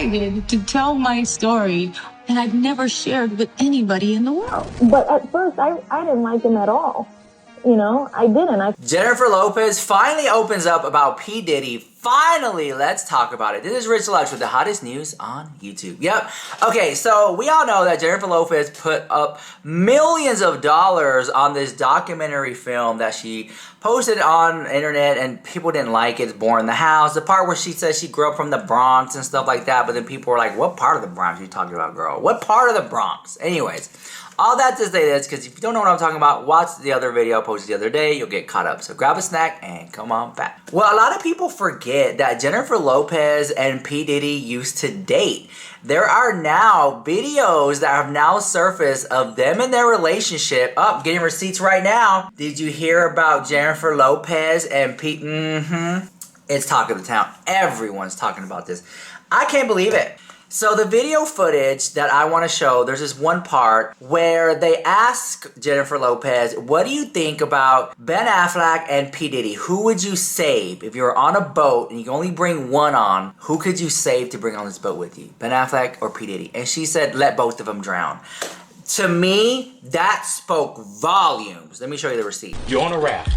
excited to tell my story that I've never shared with anybody in the world. But at first, I didn't like him at all. You know, I didn't. Jennifer Lopez finally opens up about P. Diddy. Finally, let's talk about it. This is Rich Lux with the hottest news on YouTube. Yep. Okay, so we all know that Jennifer Lopez put up millions of dollars on this documentary film that she posted on the internet, and people didn't like it. It's boring. The house, the part where she says she grew up from the Bronx and stuff like that, but then people were like, what part of the Bronx are you talking about, girl? What part of the Bronx? Anyways, all that to say this, because if you don't know what I'm talking about, watch the other video I posted the other day. You'll get caught up. So grab a snack and come on back. Well, a lot of people forget that Jennifer Lopez and P. Diddy used to date. There are now videos that have now surfaced of them and their relationship. Getting receipts right now. Did you hear about Jennifer Lopez and P? It's talk of the town. Everyone's talking about this. I can't believe it. So the video footage that I want to show, there's this one part where they ask Jennifer Lopez, what do you think about Ben Affleck and P. Diddy? Who would you save? If you were on a boat and you can only bring one on, who could you save to bring on this boat with you? Ben Affleck or P. Diddy? And she said, let both of them drown. To me, that spoke volumes. Let me show you the receipt. You're on a raft.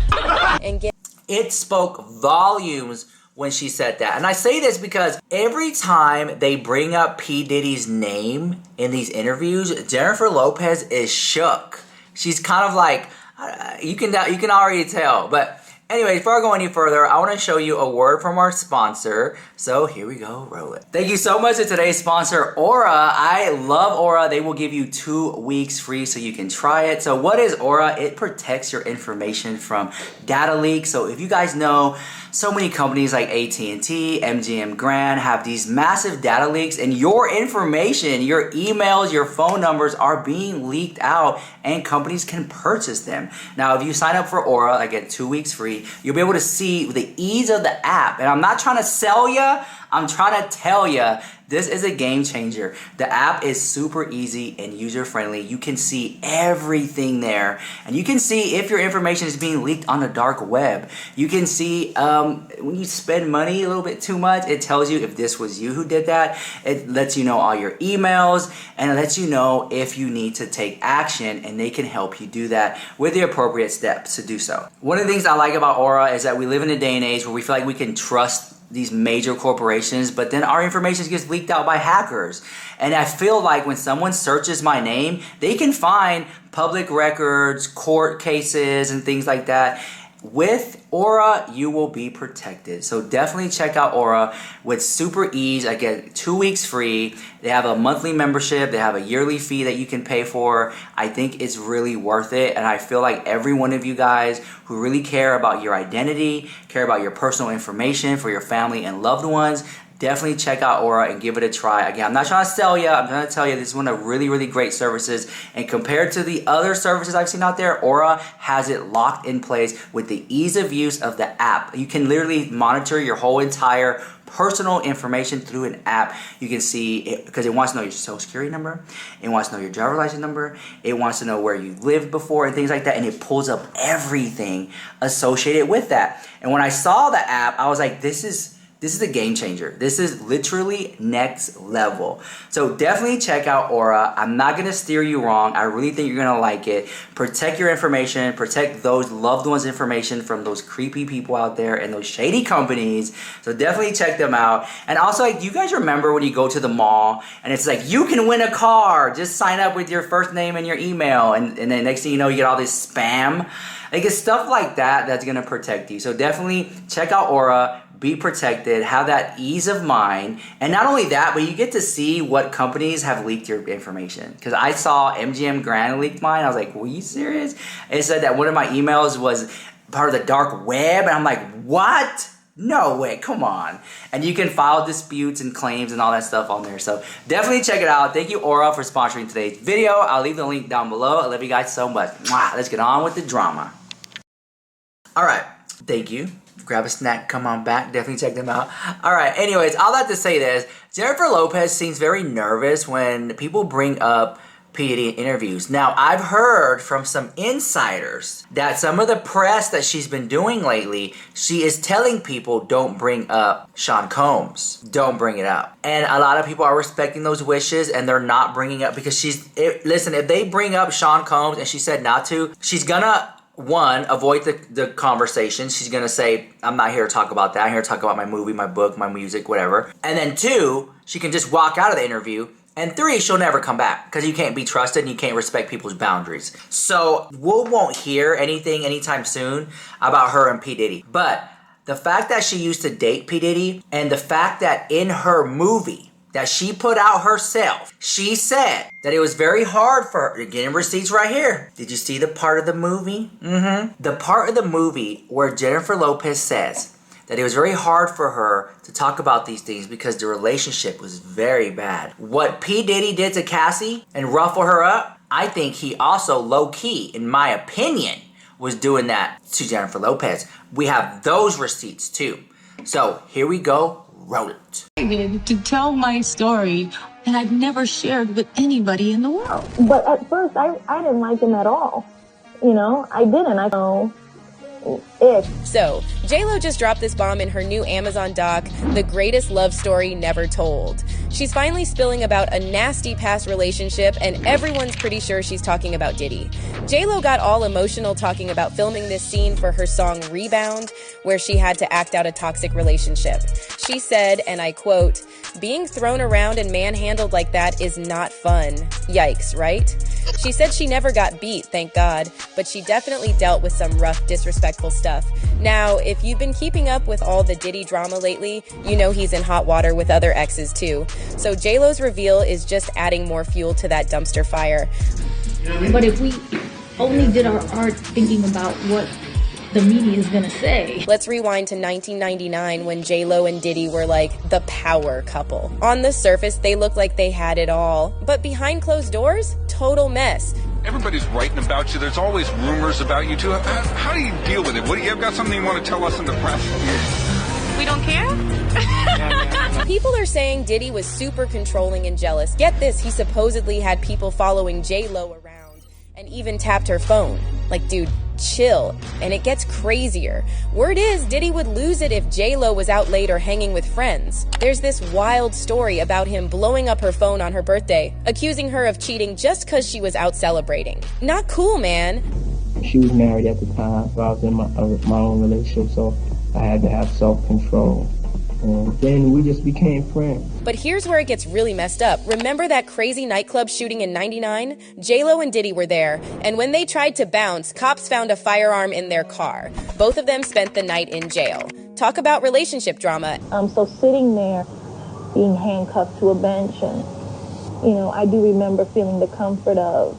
It spoke volumes when she said that. And I say this because every time they bring up P. Diddy's name in these interviews, Jennifer Lopez is shook. She's kind of like, you can already tell. But anyway, before I go any further, I want to show you a word from our sponsor. So here we go, roll it. Thank you so much to today's sponsor, Aura. I love Aura. They will give you 2 weeks free so you can try it. So what is Aura? It protects your information from data leaks. So if you guys know, so many companies like AT&T, MGM Grand have these massive data leaks, and your information, your emails, your phone numbers are being leaked out, and companies can purchase them. Now, if you sign up for Aura, I get 2 weeks free, you'll be able to see the ease of the app. And I'm not trying to sell you, I'm trying to tell you, this is a game changer. The app is super easy and user-friendly. You can see everything there. And you can see if your information is being leaked on the dark web. You can see when you spend money a little bit too much, it tells you if this was you who did that. It lets you know all your emails, and it lets you know if you need to take action, and they can help you do that with the appropriate steps to do so. One of the things I like about Aura is that we live in a day and age where we feel like we can trust these major corporations, but then our information gets leaked out by hackers. And I feel like when someone searches my name, they can find public records, court cases, and things like that. With Aura, you will be protected. So definitely check out Aura with super ease. I get 2 weeks free. They have a monthly membership. They have a yearly fee that you can pay for. I think it's really worth it. And I feel like every one of you guys who really care about your identity, care about your personal information for your family and loved ones, definitely check out Aura and give it a try. Again, I'm not trying to sell you. I'm trying to tell you this is one of really, really great services. And compared to the other services I've seen out there, Aura has it locked in place with the ease of use of the app. You can literally monitor your whole entire personal information through an app. You can see it because it wants to know your social security number. It wants to know your driver's license number. It wants to know where you lived before and things like that. And it pulls up everything associated with that. And when I saw the app, I was like, this is a game changer. This is literally next level. So definitely check out Aura. I'm not gonna steer you wrong. I really think you're gonna like it. Protect your information, protect those loved ones' information from those creepy people out there and those shady companies. So definitely check them out. And also, like, do you guys remember when you go to the mall and it's like, you can win a car, just sign up with your first name and your email, and then next thing you know, you get all this spam? Like, it's stuff like that that's gonna protect you. So definitely check out Aura. Be protected, have that ease of mind. And not only that, but you get to see what companies have leaked your information. Because I saw MGM Grand leaked mine. I was like, were you serious? It said that one of my emails was part of the dark web. And I'm like, what? No way, come on. And you can file disputes and claims and all that stuff on there. So definitely check it out. Thank you, Aura, for sponsoring today's video. I'll leave the link down below. I love you guys so much. Mwah. Let's get on with the drama. All right, thank you. Grab a snack, come on back, definitely check them out. Alright, anyways, all that to say this, Jennifer Lopez seems very nervous when people bring up P. Diddy in interviews. Now, I've heard from some insiders that some of the press that she's been doing lately, she is telling people don't bring up Sean Combs. Don't bring it up. And a lot of people are respecting those wishes and they're not bringing up because listen, if they bring up Sean Combs and she said not to, she's gonna, one, avoid the conversation. She's gonna say, I'm not here to talk about that. I'm here to talk about my movie, my book, my music, whatever. And then two, she can just walk out of the interview. And three, she'll never come back because you can't be trusted and you can't respect people's boundaries. So we won't hear anything anytime soon about her and P. Diddy. But the fact that she used to date P. Diddy and the fact that in her movie that she put out herself, she said that it was very hard for her. You're getting receipts right here. Did you see the part of the movie? The part of the movie where Jennifer Lopez says that it was very hard for her to talk about these things because the relationship was very bad. What P. Diddy did to Cassie and ruffle her up, I think he also low-key, in my opinion, was doing that to Jennifer Lopez. We have those receipts too. So here we go, roll it. To tell my story that I've never shared with anybody in the world. But at first, I didn't like him at all. You know, I didn't. I know. So, J-Lo just dropped this bomb in her new Amazon doc, The Greatest Love Story Never Told. She's finally spilling about a nasty past relationship, and everyone's pretty sure she's talking about Diddy. J-Lo got all emotional talking about filming this scene for her song Rebound, where she had to act out a toxic relationship. She said, and I quote, "Being thrown around and manhandled like that is not fun. Yikes, right?" She said she never got beat, thank God, but she definitely dealt with some rough, disrespectful stuff. Now, if you've been keeping up with all the Diddy drama lately, you know he's in hot water with other exes too. So J-Lo's reveal is just adding more fuel to that dumpster fire. But if we only did our art thinking about what the media is gonna say. Let's rewind to 1999 when J-Lo and Diddy were like the power couple. On the surface, they looked like they had it all, but behind closed doors, total mess. Everybody's writing about you. There's always rumors about you too. How do you deal with it? What do you have got something you want to tell us in the press? We don't care? People are saying Diddy was super controlling and jealous. Get this, he supposedly had people following J-Lo around and even tapped her phone. Like, dude, chill. And it gets crazier. Word is Diddy would lose it if J-Lo was out late or hanging with friends. There's this wild story about him blowing up her phone on her birthday, accusing her of cheating just because she was out celebrating. Not cool, man. She was married at the time, so I was in my own relationship, so I had to have self-control. And then we just became friends. But here's where it gets really messed up. Remember that crazy nightclub shooting in '99? J-Lo and Diddy were there, and when they tried to bounce, cops found a firearm in their car. Both of them spent the night in jail. Talk about relationship drama. So sitting there, being handcuffed to a bench, and, you know, I do remember feeling the comfort of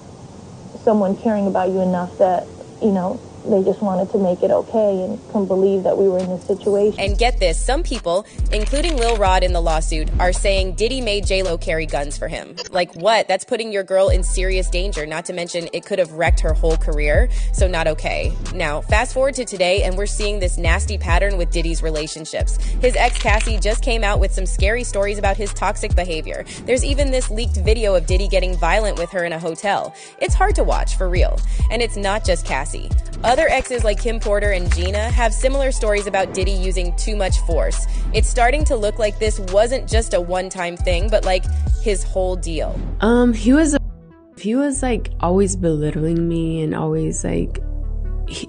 someone caring about you enough that, you know, they just wanted to make it okay and couldn't believe that we were in this situation. And get this, some people, including Lil Rod in the lawsuit, are saying Diddy made J-Lo carry guns for him. Like what? That's putting your girl in serious danger, not to mention it could have wrecked her whole career, so not okay. Now, fast forward to today and we're seeing this nasty pattern with Diddy's relationships. His ex Cassie just came out with some scary stories about his toxic behavior. There's even this leaked video of Diddy getting violent with her in a hotel. It's hard to watch, for real. And it's not just Cassie. Other exes like Kim Porter and Gina have similar stories about Diddy using too much force. It's starting to look like this wasn't just a one-time thing, but like his whole deal. He was like always belittling me and always like he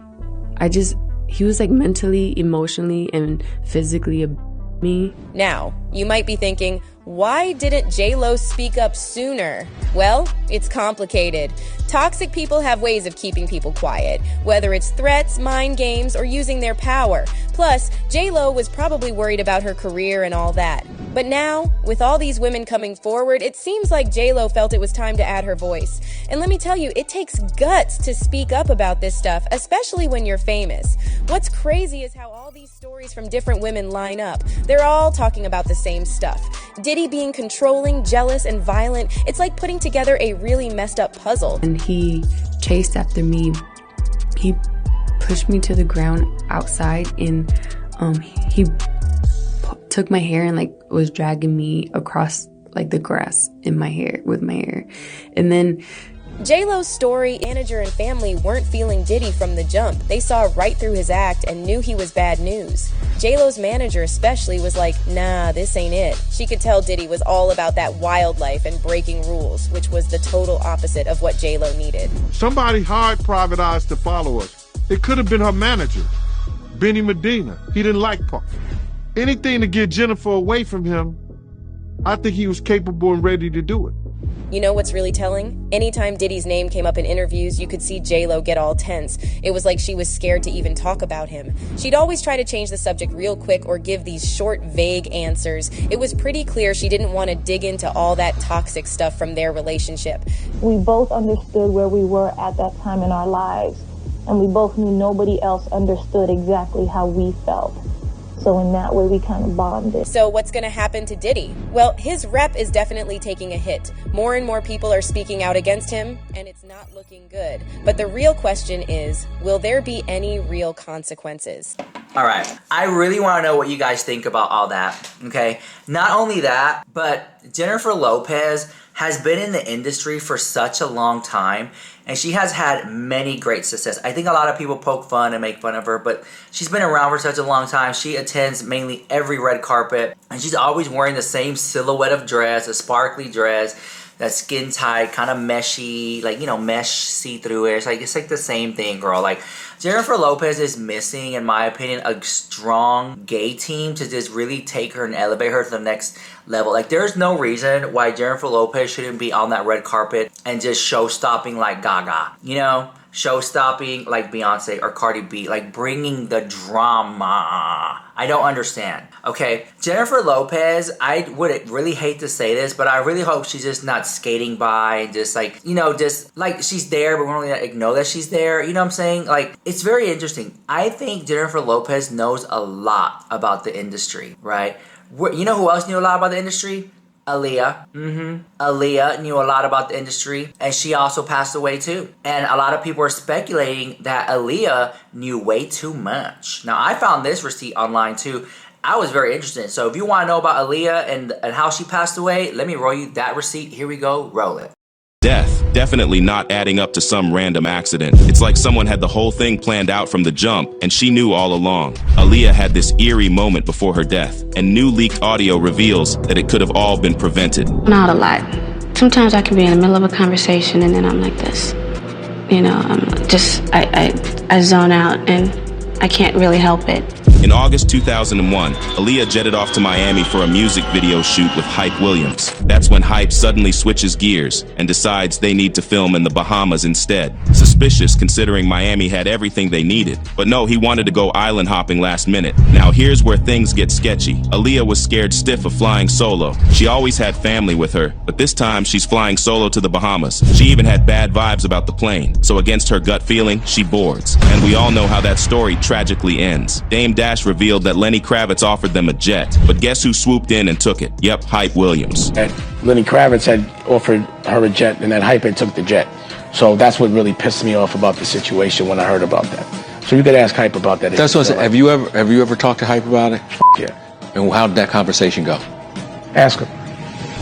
was like mentally, emotionally, and physically me. Now, you might be thinking, why didn't J-Lo speak up sooner? Well, it's complicated. Toxic people have ways of keeping people quiet, whether it's threats, mind games, or using their power. Plus, J-Lo was probably worried about her career and all that. But now, with all these women coming forward, it seems like J-Lo felt it was time to add her voice. And let me tell you, it takes guts to speak up about this stuff, especially when you're famous. What's crazy is how all these stories from different women line up. They're all talking about the same stuff. Diddy being controlling, jealous, and violent. It's like putting together a really messed up puzzle. And he chased after me. He pushed me to the ground outside, and he took my hair and like was dragging me across like the grass in my hair, with my hair. And then J-Lo's story, manager and family weren't feeling Diddy from the jump. They saw right through his act and knew he was bad news. J-Lo's manager especially was like, nah, this ain't it. She could tell Diddy was all about that wild life and breaking rules, which was the total opposite of what J-Lo needed. Somebody hired Private Eyes to follow us. It could have been her manager, Benny Medina. He didn't like Puff. Anything to get Jennifer away from him, I think he was capable and ready to do it. You know what's really telling? Anytime Diddy's name came up in interviews, you could see J-Lo get all tense. It was like she was scared to even talk about him. She'd always try to change the subject real quick or give these short, vague answers. It was pretty clear she didn't want to dig into all that toxic stuff from their relationship. We both understood where we were at that time in our lives, and we both knew nobody else understood exactly how we felt. So in that way, we kind of bonded. So what's going to happen to Diddy? Well, his rep is definitely taking a hit. More and more people are speaking out against him, and it's not looking good. But the real question is, will there be any real consequences? All right. I really want to know what you guys think about all that, okay? Not only that, but Jennifer Lopez has been in the industry for such a long time, and she has had many great success. I think a lot of people poke fun and make fun of her, but she's been around for such a long time. She attends mainly every red carpet, and she's always wearing the same silhouette of dress, a sparkly dress, that's skin tight, kind of meshy, like, you know, mesh see-through-ish. Like, it's like the same thing, girl. Like, Jennifer Lopez is missing, in my opinion, a strong gay team to just really take her and elevate her to the next level. Like, there's no reason why Jennifer Lopez shouldn't be on that red carpet and just show-stopping like Gaga, you know? Show-stopping like Beyonce or Cardi B, like bringing the drama. I don't understand, okay? Jennifer Lopez, I would really hate to say this, but I really hope she's just not skating by and just like, you know, just like she's there, but we don't really know that she's there. You know what I'm saying? Like, it's very interesting. I think Jennifer Lopez knows a lot about the industry, right? You know who else knew a lot about the industry? Aaliyah. Aaliyah knew a lot about the industry, and she also passed away too. And a lot of people are speculating that Aaliyah knew way too much. Now, I found this receipt online too. I was very interested. So if you want to know about Aaliyah and how she passed away, let me roll you that receipt. Here we go. Roll it. Death, definitely not adding up to some random accident. It's like someone had the whole thing planned out from the jump, and she knew all along. Aaliyah had this eerie moment before her death, and new leaked audio reveals that it could have all been prevented. Not a lot. Sometimes I can be in the middle of a conversation and then I'm like this. You know, I zone out and I can't really help it. In August 2001, Aaliyah jetted off to Miami for a music video shoot with Hype Williams. That's when Hype suddenly switches gears and decides they need to film in the Bahamas instead. Suspicious considering Miami had everything they needed. But no, he wanted to go island hopping last minute. Now here's where things get sketchy. Aaliyah was scared stiff of flying solo. She always had family with her, but this time she's flying solo to the Bahamas. She even had bad vibes about the plane. So against her gut feeling, she boards. And we all know how that story tragically ends. Dame Dash revealed that Lenny Kravitz offered them a jet, but guess who swooped in and took it? Yep, Hype Williams. And Lenny Kravitz had offered her a jet, and then Hype had took the jet. So that's what really pissed me off about the situation when I heard about that. So you could ask Hype about that. That's what I said. Have you ever talked to Hype about it? Yeah. And how did that conversation go? Ask him.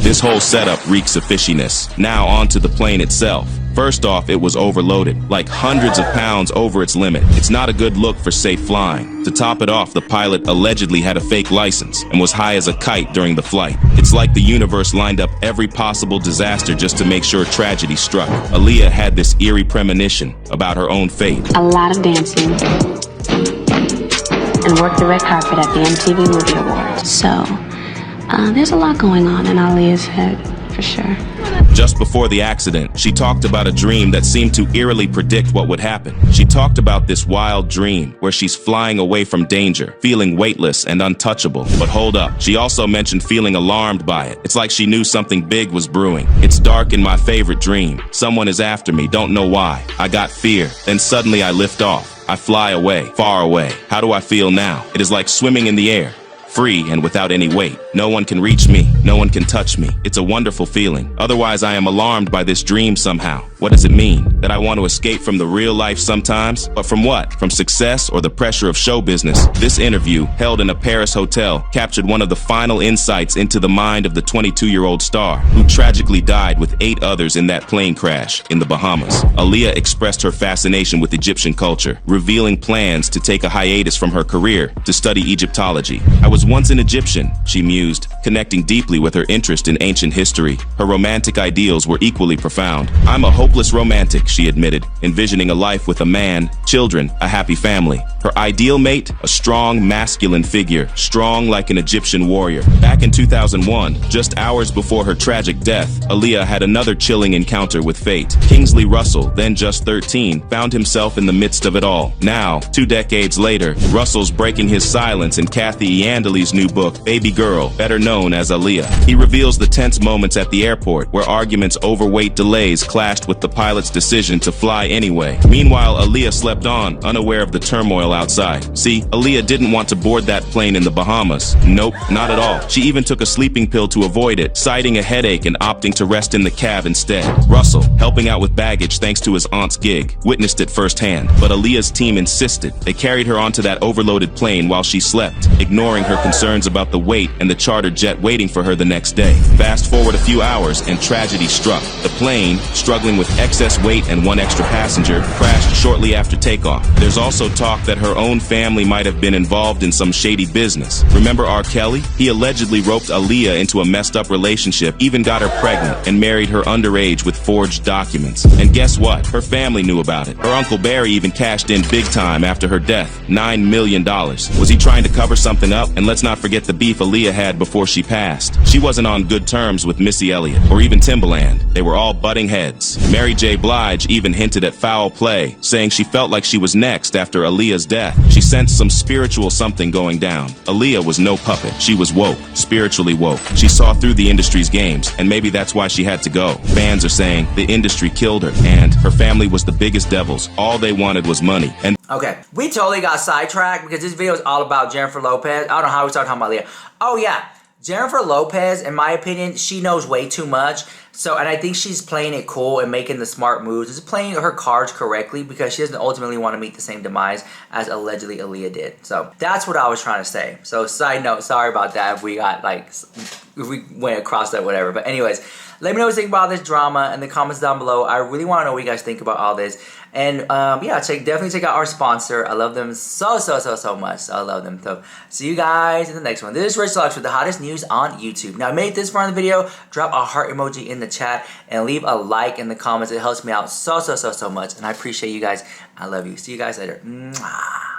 This whole setup reeks of fishiness. Now on to the plane itself. First off, it was overloaded, like hundreds of pounds over its limit. It's not a good look for safe flying. To top it off, the pilot allegedly had a fake license and was high as a kite during the flight. It's like the universe lined up every possible disaster just to make sure tragedy struck. Aaliyah had this eerie premonition about her own fate. A lot of dancing and worked the red carpet at the MTV Movie Awards. So there's a lot going on in Aaliyah's head, for sure. Just before the accident, she talked about a dream that seemed to eerily predict what would happen. She talked about this wild dream where she's flying away from danger, feeling weightless and untouchable. But hold up, she also mentioned feeling alarmed by it. It's like she knew something big was brewing. It's dark in my favorite dream. Someone is after me, don't know why. I got fear. Then suddenly I lift off. I fly away, far away. How do I feel now? It is like swimming in the air. free and without any weight. No one can reach me. No one can touch me. It's a wonderful feeling. Otherwise, I am alarmed by this dream somehow. What does it mean? That I want to escape from the real life sometimes? But from what? From success or the pressure of show business? This interview, held in a Paris hotel, captured one of the final insights into the mind of the 22-year-old star, who tragically died with 8 others in that plane crash in the Bahamas. Aaliyah expressed her fascination with Egyptian culture, revealing plans to take a hiatus from her career to study Egyptology. I was once an Egyptian, she mused, connecting deeply with her interest in ancient history. Her romantic ideals were equally profound. I'm a hopeless romantic, she admitted, envisioning a life with a man, children, a happy family. Her ideal mate, a strong, masculine figure, strong like an Egyptian warrior. Back in 2001, just hours before her tragic death, Aaliyah had another chilling encounter with fate. Kingsley Russell, then just 13, found himself in the midst of it all. Now, 2 decades later, Russell's breaking his silence in Kathy Iandoli's new book, Baby Girl, better known as Aaliyah. He reveals the tense moments at the airport, where arguments over weight delays clashed with the pilot's decision to fly anyway. Meanwhile, Aaliyah slept on, unaware of the turmoil outside. See, Aaliyah didn't want to board that plane in the Bahamas. Nope, not at all. She even took a sleeping pill to avoid it, citing a headache and opting to rest in the cab instead. Russell, helping out with baggage thanks to his aunt's gig, witnessed it firsthand. But Aaliyah's team insisted. They carried her onto that overloaded plane while she slept, ignoring her concerns about the weight and the charter jet waiting for her the next day. Fast forward a few hours and tragedy struck. The plane, struggling with excess weight and 1 extra passenger, crashed shortly after takeoff. There's also talk that her own family might have been involved in some shady business. Remember R. Kelly? He allegedly roped Aaliyah into a messed up relationship, even got her pregnant, and married her underage with forged documents. And guess what? Her family knew about it. Her Uncle Barry even cashed in big time after her death, $9 million. Was he trying to cover something up? And let's not forget the beef Aaliyah had before she passed. She wasn't on good terms with Missy Elliott, or even Timbaland. They were all butting heads. Mary J. Blige even hinted at foul play, saying she felt like she was next after Aaliyah's death. She sensed some spiritual something going down. Aaliyah was no puppet. She was woke, spiritually woke. She saw through the industry's games, and maybe that's why she had to go. Fans are saying the industry killed her, and her family was the biggest devils. All they wanted was money. And okay, we totally got sidetracked because this video is all about Jennifer Lopez. I don't know how we started talking about Aaliyah. Oh yeah, Jennifer Lopez, in my opinion, she knows way too much. So, and I think she's playing it cool and making the smart moves. Is playing her cards correctly because she doesn't ultimately want to meet the same demise as allegedly Aaliyah did. So, that's what I was trying to say. So, side note, sorry about that if we got like, if we went across that, whatever. But anyways, let me know what you think about this drama in the comments down below. I really want to know what you guys think about all this. And yeah, definitely check out our sponsor. I love them so much. I love them. So see you guys in the next one. This is Rich Lux with the hottest news on YouTube. Now, I made this far in the video. Drop a heart emoji in the chat and leave a like in the comments. It helps me out so much. And I appreciate you guys. I love you. See you guys later. Mwah.